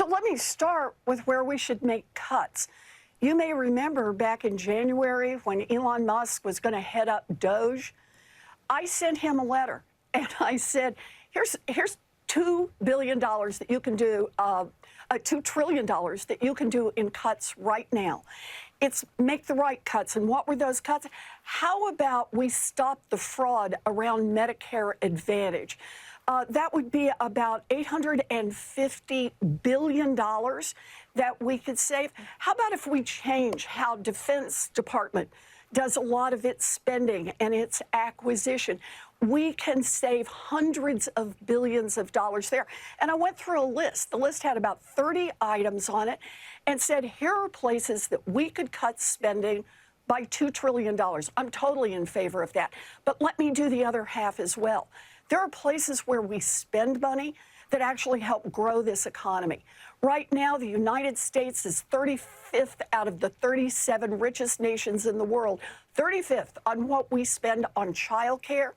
let me start with where we should make cuts. You may remember back in January when Elon Musk was going to head up Doge, I sent him a letter and I said, here's $2 billion that you can do, $2 trillion that you can do in cuts right now. It's make the right cuts. And what were those cuts? How about we stop the fraud around Medicare Advantage? That would be about $850 billion that we could save. How about if we change how Defense Department does a lot of its spending and its acquisition? We can save hundreds of billions of dollars there. And I went through a list. The list had about 30 items on it and said, here are places that we could cut spending by $2 trillion. I'm totally in favor of that. But let me do the other half as well. There are places where we spend money that actually help grow this economy. Right now, the United States is 35th out of the 37 richest nations in the world, 35th on what we spend on childcare.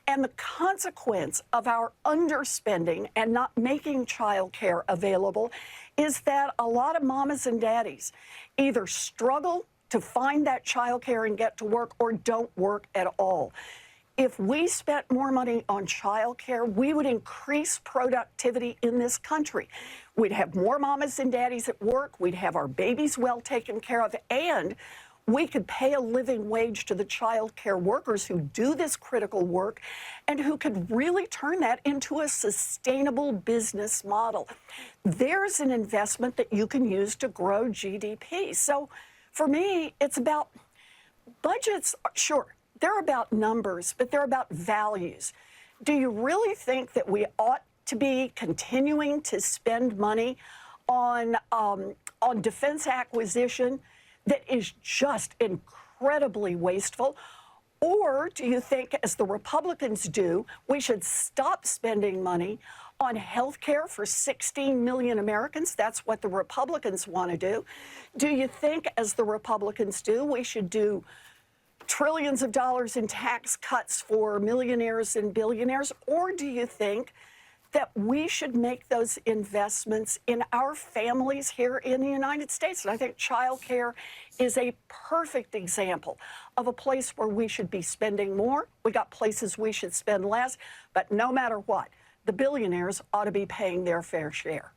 And the consequence of our underspending and not making childcare available is that a lot of mamas and daddies either struggle to find that childcare and get to work or don't work at all. If we spent more money on childcare, we would increase productivity in this country. We'd have more mamas and daddies at work. We'd have our babies well taken care of. And we could pay a living wage to the childcare workers who do this critical work and who could really turn that into a sustainable business model. There's an investment that you can use to grow GDP. So for me, it's about budgets. Sure, they're about numbers, but they're about values. Do you really think that we ought to be continuing to spend money on defense acquisition that is just incredibly wasteful? Or do you think, as the Republicans do, we should stop spending money on health care for 16 million Americans? That's what the Republicans want to do. Do you think, as the Republicans do, we should do trillions of dollars in tax cuts for millionaires and billionaires? Or do you think that we should make those investments in our families here in the United States? And I think childcare is a perfect example of a place where we should be spending more. We got places we should spend less, but no matter what, the billionaires ought to be paying their fair share.